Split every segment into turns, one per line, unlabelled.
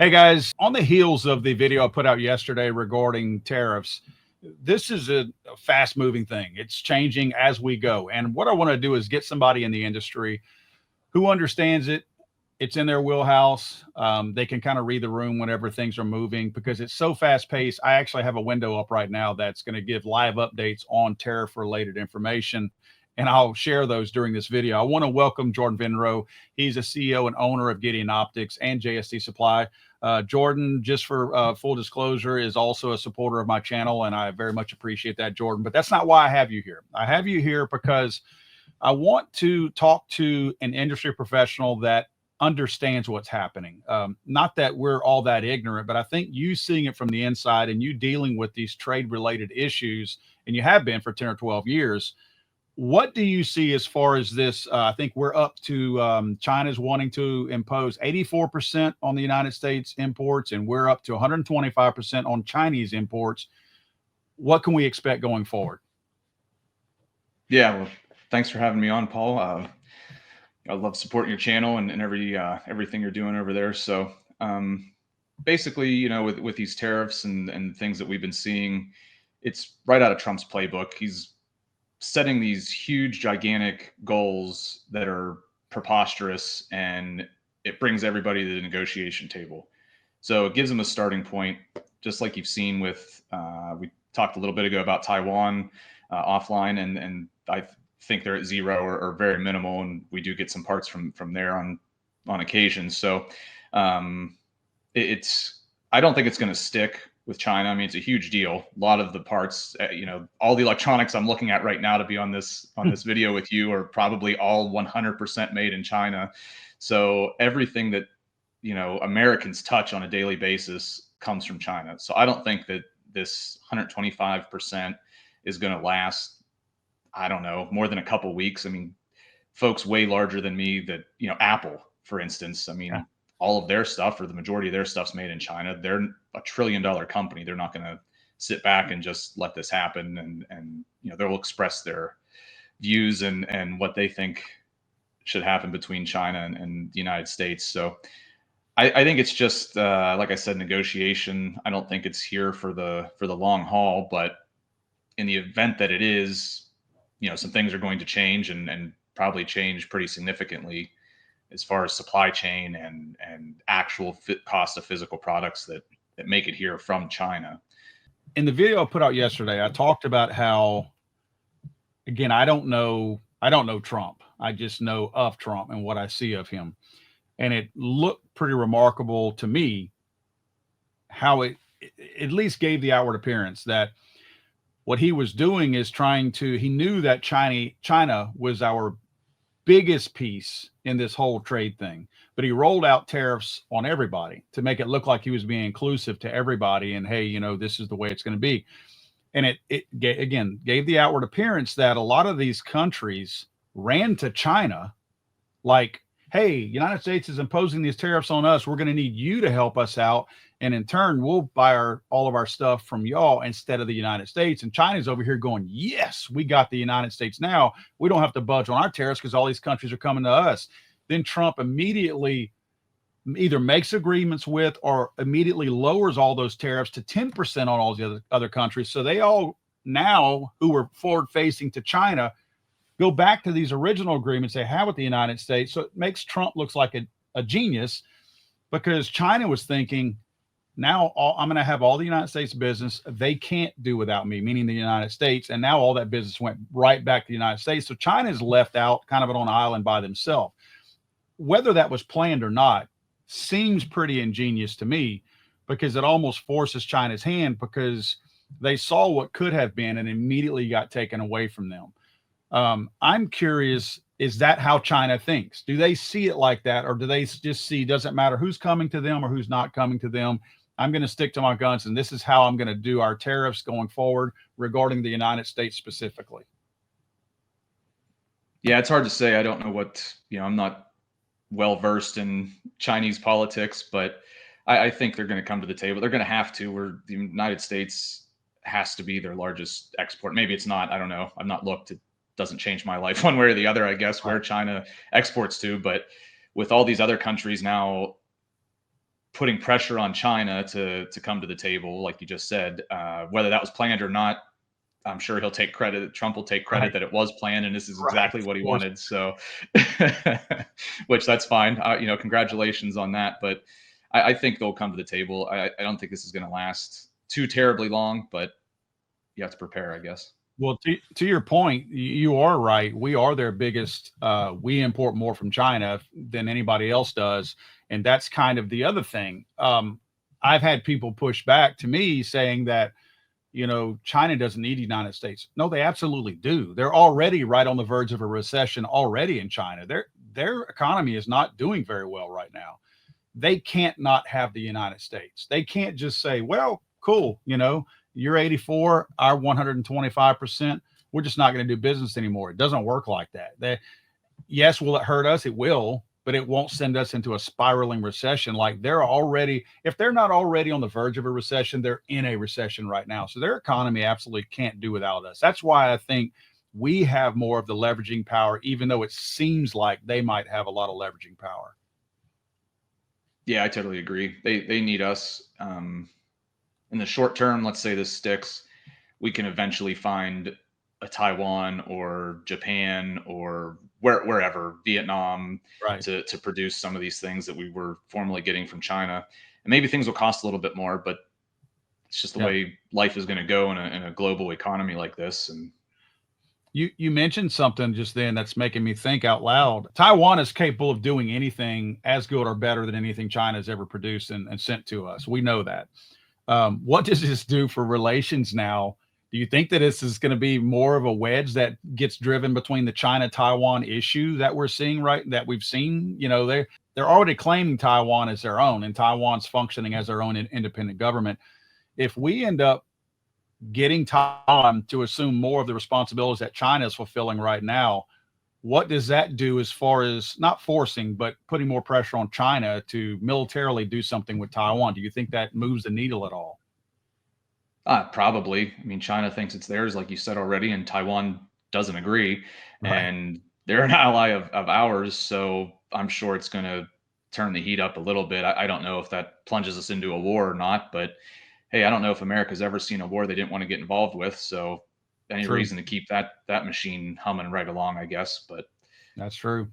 Hey guys, on the heels of the video I put out yesterday regarding tariffs, this is a fast moving thing. It's changing as we go. And what I want to do is get somebody in the industry who understands it. It's in their wheelhouse. They can kind of read the room whenever things are moving because it's so fast paced. I actually have a window up right now that's going to give live updates on tariff related information. And I'll share those during this video. I want to welcome Jordan Vinro. He's a CEO and owner of Gideon Optics and JST Supply. Jordan, just for full disclosure, is also a supporter of my channel, and I very much appreciate that, Jordan. But that's not why I have you here. I have you here because I want to talk to an industry professional that understands what's happening. Not that we're all that ignorant, but I think you seeing it from the inside and you dealing with these trade-related issues, and you have been for 10 or 12 years. What do you see as far as this? I think we're up to China's wanting to impose 84% on the United States imports, and we're up to 125% on Chinese imports. What can we expect going forward?
Yeah, well, thanks for having me on, Paul. I love supporting your channel and everything you're doing over there. So basically, with these tariffs and things that we've been seeing, it's right out of Trump's playbook. He's setting these huge, gigantic goals that are preposterous, and it brings everybody to the negotiation table. So it gives them a starting point, just like you've seen with, we talked a little bit ago about Taiwan offline, and I think they're at zero or very minimal, and we do get some parts from there on occasion. So I don't think it's going to stick with China. I mean, it's a huge deal. A lot of the parts, all the electronics I'm looking at right now to be on this video with you are probably all 100% made in China. So everything that, Americans touch on a daily basis comes from China. So I don't think that this 125% is going to last, I don't know, more than a couple of weeks. I mean, folks way larger than me that, Apple, for instance, I mean, all of their stuff, or the majority of their stuff's made in China. They're a $1 trillion company. They're not going to sit back and just let this happen. And they'll express their views and what they think should happen between China and the United States. So I think it's just, like I said, negotiation. I don't think it's here for the long haul, but in the event that it is, some things are going to change and probably change pretty significantly as far as supply chain and actual cost of physical products that make it here from China.
In the video I put out yesterday, I talked about how, again, I don't know Trump. I just know of Trump and what I see of him. And it looked pretty remarkable to me how it at least gave the outward appearance that what he was doing is he knew that China was our biggest piece in this whole trade thing, but he rolled out tariffs on everybody to make it look like he was being inclusive to everybody. And hey, this is the way it's going to be. And it again gave the outward appearance that a lot of these countries ran to China like, hey, United States is imposing these tariffs on us. We're going to need you to help us out. And in turn, we'll buy all of our stuff from y'all instead of the United States. And China's over here going, yes, we got the United States now. We don't have to budge on our tariffs because all these countries are coming to us. Then Trump immediately either makes agreements with or immediately lowers all those tariffs to 10% on all the other countries. So they all now, who were forward facing to China, go back to these original agreements they have with the United States. So it makes Trump looks like a genius, because China was thinking, now I'm going to have all the United States business they can't do without me, meaning the United States. And now all that business went right back to the United States. So China is left out kind of on an island by themselves. Whether that was planned or not seems pretty ingenious to me, because it almost forces China's hand, because they saw what could have been and immediately got taken away from them. I'm curious, is that how China thinks? Do they see it like that? Or do they just see, doesn't matter who's coming to them or who's not coming to them, I'm going to stick to my guns, and this is how I'm going to do our tariffs going forward regarding the United States specifically?
Yeah, it's hard to say. I don't know what, I'm not well versed in Chinese politics, but I think they're going to come to the table. They're going to have to, where the United States has to be their largest export. Maybe it's not, I don't know. I've not looked. It doesn't change my life one way or the other, I guess, where China exports to. But with all these other countries now putting pressure on China to come to the table, like you just said. Whether that was planned or not, I'm sure he'll take credit. Trump will take credit
Right.
that it was planned and this is
Right.
exactly what
Of
he
course.
wanted. So, which that's fine. Congratulations on that. But I think they'll come to the table. I don't think this is going to last too terribly long, but you have to prepare, I guess.
Well, to your point, you are right. We are their biggest. We import more from China than anybody else does, and that's kind of the other thing. I've had people push back to me saying that China doesn't need the United States. No, they absolutely do. They're already right on the verge of a recession already in China. Their economy is not doing very well right now. They can't not have the United States. They can't just say, well, cool, you're 84, our 125%. We're just not going to do business anymore. It doesn't work like that. Yes, will it hurt us? It will, but it won't send us into a spiraling recession. Like they're already, if they're not already on the verge of a recession, they're in a recession right now. So their economy absolutely can't do without us. That's why I think we have more of the leveraging power, even though it seems like they might have a lot of leveraging power.
Yeah, I totally agree. They need us. In the short term, let's say this sticks, we can eventually find a Taiwan or Japan or wherever, Vietnam,
Right.
to produce some of these things that we were formerly getting from China. And maybe things will cost a little bit more, but it's just the
Yeah.
way life is going to go in a global economy like this. And
You mentioned something just then that's making me think out loud. Taiwan is capable of doing anything as good or better than anything China has ever produced and sent to us. We know that. What does this do for relations now? Do you think that this is going to be more of a wedge that gets driven between the China Taiwan issue that we're seeing that we've seen? They're already claiming Taiwan as their own, and Taiwan's functioning as their own independent government. If we end up getting Taiwan to assume more of the responsibilities that China is fulfilling right now, what does that do as far as not forcing, but putting more pressure on China to militarily do something with Taiwan? Do you think that moves the needle at all?
probably, I mean, China thinks it's theirs, like you said already, and Taiwan doesn't agree.
Right.
And they're an ally of ours. So I'm sure it's going to turn the heat up a little bit. I don't know if that plunges us into a war or not, but hey, I don't know if America's ever seen a war they didn't want to get involved with. So any
True.
reason to keep that machine humming right along, I guess. But
That's true.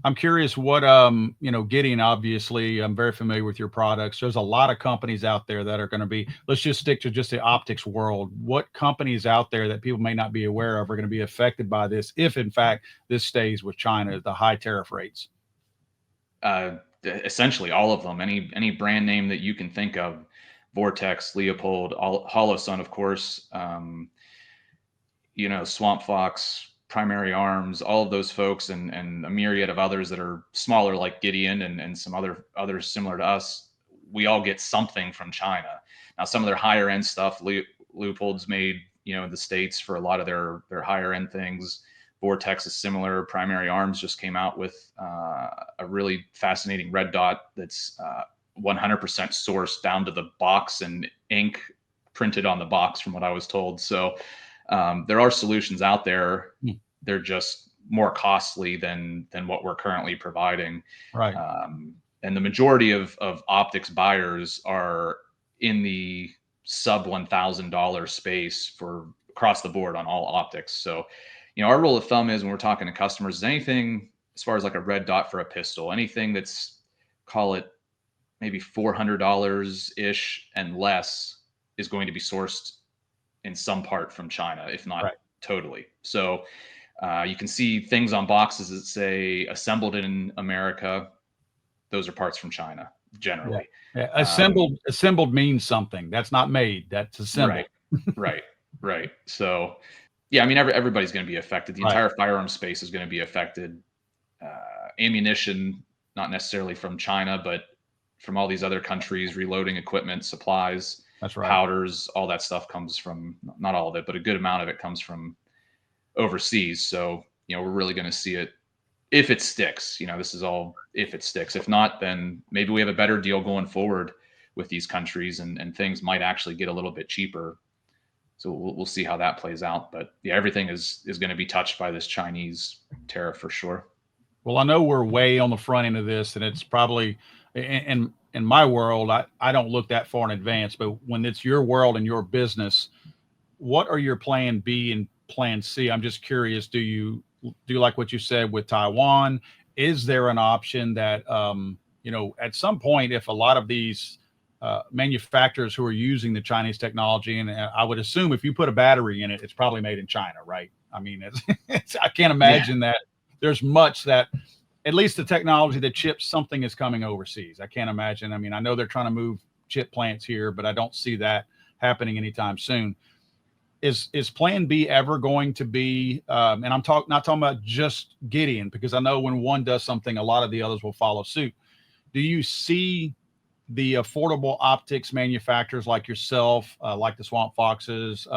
I'm curious what Gideon, obviously, I'm very familiar with your products. There's a lot of companies out there that are going to be, let's just stick to just the optics world. What companies out there that people may not be aware of are going to be affected by this if in fact this stays with China, the high tariff rates?
essentially all of them, any brand name that you can think of, Vortex, Leopold, Hollow Sun, of course, Swamp Fox, Primary Arms, all of those folks, and a myriad of others that are smaller, like Gideon and some others similar to us. We all get something from China. Now, some of their higher end stuff, Leopold's made, in the States for a lot of their higher end things. Vortex is similar. Primary Arms just came out with a really fascinating red dot that's 100% sourced down to the box and ink printed on the box, from what I was told. So there are solutions out there.
Hmm.
They're just more costly than what we're currently providing.
Right.
And the majority of optics buyers are in the sub $1,000 space for across the board on all optics. So, our rule of thumb is when we're talking to customers, is anything as far as like a red dot for a pistol, anything that's, call it maybe $400 ish and less, is going to be sourced in some part from China, if not
Right.
totally. So you can see things on boxes that say assembled in America. Those are parts from China
Yeah.
generally.
Yeah.
Um,
Assembled means something. That's not made. That's assembled.
right, right, right. So yeah, I mean, everybody's going to be affected. The
Right.
entire firearm space is going to be affected. Ammunition, not necessarily from China, but from all these other countries, reloading equipment, supplies,
That's right.
powders, all that stuff comes from, not all of it, but a good amount of it comes from overseas. So, we're really going to see it if it sticks. This is all if it sticks. If not, then maybe we have a better deal going forward with these countries, and things might actually get a little bit cheaper. So we'll see how that plays out. But yeah, everything is going to be touched by this Chinese tariff for sure.
Well, I know we're way on the front end of this, and it's probably, and in my world, I don't look that far in advance, but when it's your world and your business, what are your plan B and plan C? I'm just curious. Do you like what you said with Taiwan? Is there an option that at some point, if a lot of these manufacturers who are using the Chinese technology, and I would assume if you put a battery in it, it's probably made in China, right? I mean, I can't
Yeah.
imagine that there's much that, at least the technology, the chips, something is coming overseas. I can't imagine. I mean, I know they're trying to move chip plants here, but I don't see that happening anytime soon. Is Plan B ever going to be? And I'm not talking about just Gideon, because I know when one does something, a lot of the others will follow suit. Do you see the affordable optics manufacturers like yourself, like the Swamp Foxes,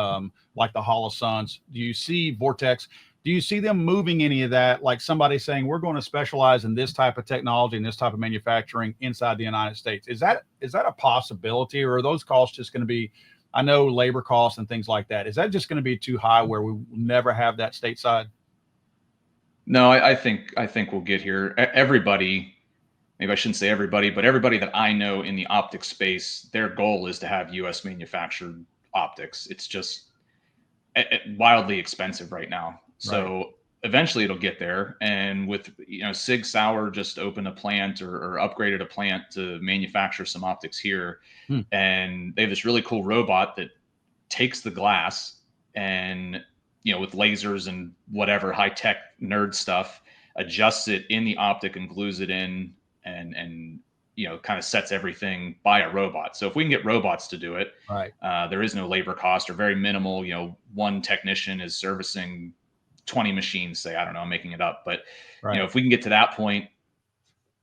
like the Holosuns? Do you see Vortex? Do you see them moving any of that? Like somebody saying, we're going to specialize in this type of technology and this type of manufacturing inside the United States. Is that a possibility, or are those costs just going to be, I know labor costs and things like that. Is that just going to be too high where we will never have that stateside?
No, I think we'll get here. Everybody, maybe I shouldn't say everybody, but everybody that I know in the optics space, their goal is to have U.S. manufactured optics. It's just wildly expensive right now.
Right.
So eventually it'll get there. And with Sig Sauer just opened a plant or upgraded a plant to manufacture some optics here,
Hmm.
and they have this really cool robot that takes the glass and with lasers and whatever high tech nerd stuff, adjusts it in the optic and glues it in, and kind of sets everything by a robot. So if we can get robots to do it,
Right.
there is no labor cost or very minimal. One technician is servicing 20 machines, say. I don't know, I'm making it up, but
Right.
if we can get to that point,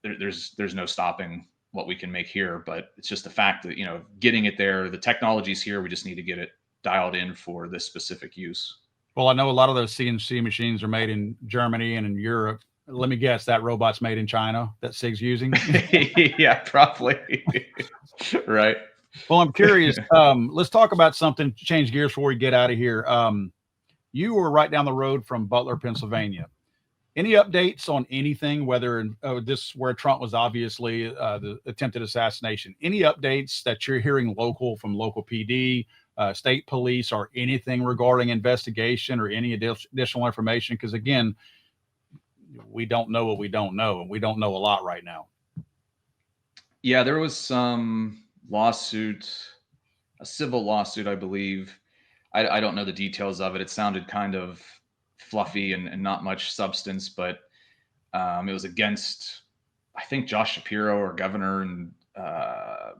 there's no stopping what we can make here. But it's just the fact that getting it there, the technology's here. We just need to get it dialed in for this specific use.
Well, I know a lot of those CNC machines are made in Germany and in Europe. Let me guess, that robot's made in China that Sig's using.
Yeah, probably. Right.
Well, I'm curious. Let's talk about something. Change gears before we get out of here. You were right down the road from Butler, Pennsylvania. Any updates on anything, whether this where Trump was obviously the attempted assassination? Any updates that you're hearing from local PD, state police, or anything regarding investigation or any additional information? Because again, we don't know what we don't know, and we don't know a lot right now.
Yeah, there was some lawsuit, a civil lawsuit, I believe. I don't know the details of it. It sounded kind of fluffy and not much substance, but it was against, I think, Josh Shapiro or governor, and
Oh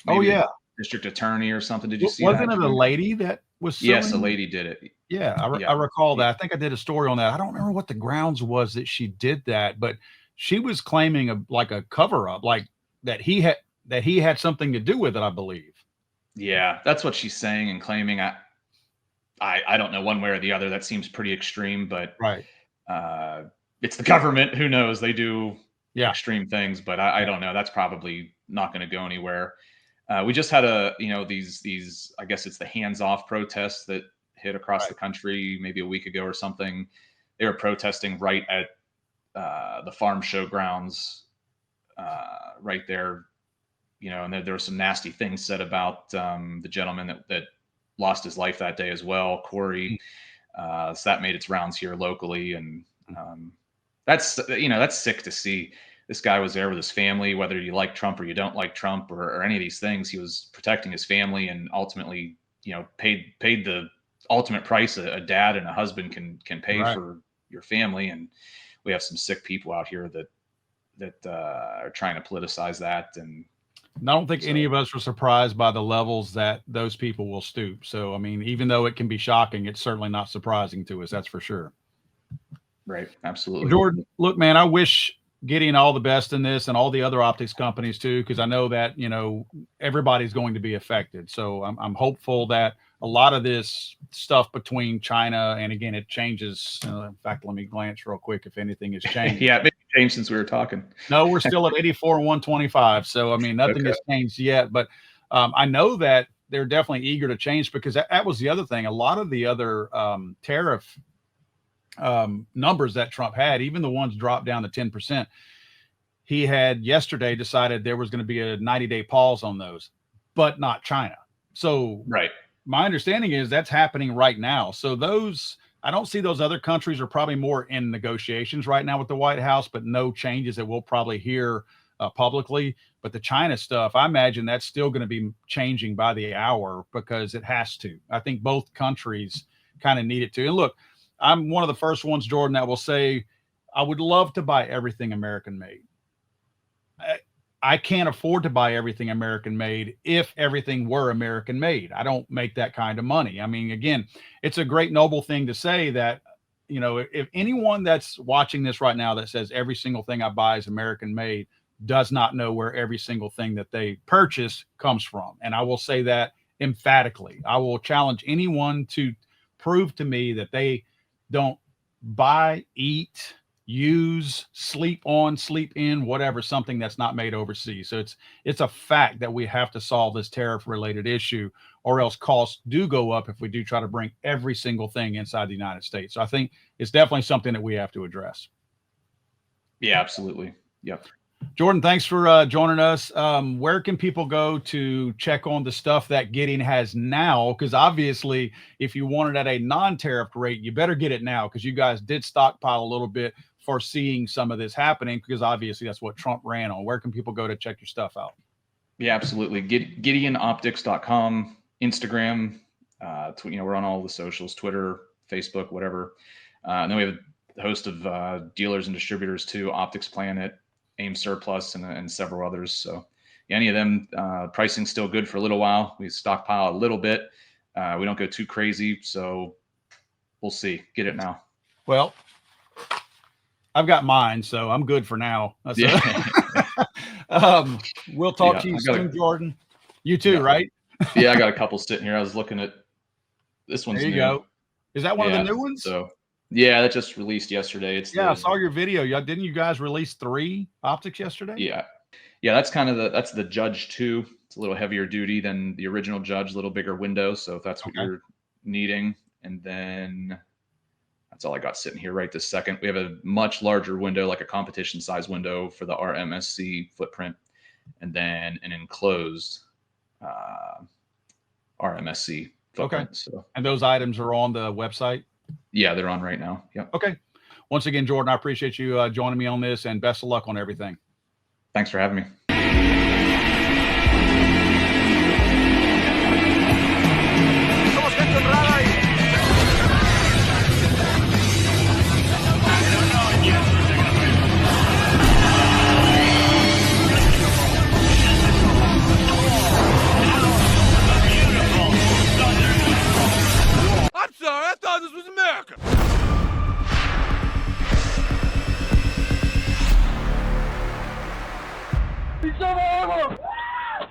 maybe the
yeah,
district attorney or something. Did you see
wasn't
that,
it a
Jim?
lady that was
Yes, a
suing?
lady did it.
Yeah,
Yeah.
I recall that. I think I did a story on that. I don't remember what the grounds was that she did that, but she was claiming a cover up, like that he had something to do with it, I believe.
Yeah, that's what she's saying and claiming. I don't know one way or the other. That seems pretty extreme, but
Right.
uh, it's the government. Who knows? They do
Yeah.
extreme things, but I don't know. That's probably not going to go anywhere. We just had these I guess it's the hands off protests that hit across
Right.
the country maybe a week ago or something. They were protesting right at the farm show grounds, right there. And there were some nasty things said about the gentleman that lost his life that day as well, Corey. So that made its rounds here locally, and that's sick to see. This guy was there with his family, whether you like Trump or you don't like Trump or any of these things. He was protecting his family, and ultimately, paid the ultimate price a dad and a husband can pay
Right.
for your family. And we have some sick people out here that are trying to politicize that. And
And I don't think any
so,
of us are surprised by the levels that those people will stoop. So, I mean, even though it can be shocking, it's certainly not surprising to us. That's for sure.
right,
Well,
absolutely.
Jordan, look, man, I wish Gideon all the best in this, and all the other optics companies too, because I know that everybody's going to be affected. So I'm hopeful that a lot of this stuff between China, and again, it changes. In fact, let me glance real quick if anything has changed.
Yeah, it may have changed since we were talking.
No, we're still at 84 and 125. So I mean, nothing
Okay.
has changed yet. But I know that they're definitely eager to change, because that was the other thing. A lot of the other tariff numbers that Trump had, even the ones dropped down to 10%, he had yesterday decided there was going to be a 90-day pause on those, but not China. So
Right.
my understanding is that's happening right now. So those, I don't see those other countries are probably more in negotiations right now with the White House, but no changes that we'll probably hear publicly. But the China stuff, I imagine that's still going to be changing by the hour because it has to. I think both countries kind of need it to. And look, I'm one of the first ones, Jordan, that will say I would love to buy everything American made. I can't afford to buy everything American made if everything were American made. I don't make that kind of money. I mean, again, it's a great noble thing to say that, you know, if anyone that's watching this right now that says every single thing I buy is American made does not know where every single thing that they purchase comes from. And I will say that emphatically. I will challenge anyone to prove to me that they don't buy, eat, use, sleep on, sleep in, whatever, something that's not made overseas. So it's a fact that we have to solve this tariff related issue, or else costs do go up if we do try to bring every single thing inside the United States. So I think it's definitely something that we have to address.
Yeah, absolutely. Yep.
Jordan, thanks for joining us. Where can people go to check on the stuff that Gideon has now? Because obviously, if you want it at a non-tariffed rate, you better get it now, because you guys did stockpile a little bit foreseeing some of this happening, because obviously that's what Trump ran on. Where can people go to check your stuff out?
Yeah, absolutely. GideonOptics.com, Instagram. We're on all the socials, Twitter, Facebook, whatever. And then we have a host of dealers and distributors too, Optics Planet, AIM Surplus, and several others. So any of them, pricing's still good for a little while. We stockpile a little bit. We don't go too crazy, so we'll see. Get it now.
Well, I've got mine, so I'm good for now. We'll talk to you soon, Jordan. You too, right?
Yeah, I got a couple sitting here. I was looking at this one's
there you
new.
Go. Is that one of the new ones?
So yeah, that just released yesterday.
I saw your video. Didn't you guys release 3 optics yesterday?
Yeah. That's kind of that's the Judge 2. It's a little heavier duty than the original Judge, a little bigger window. So if that's what you're needing, and then that's all I got sitting here right this second. We have a much larger window, like a competition size window for the RMSC footprint, and then an enclosed RMSC footprint.
Okay.
So,
and those items are on the website?
Yeah, they're on right now. Yep.
Okay. Once again, Jordan, I appreciate you joining me on this, and best of luck on everything.
Thanks for having me.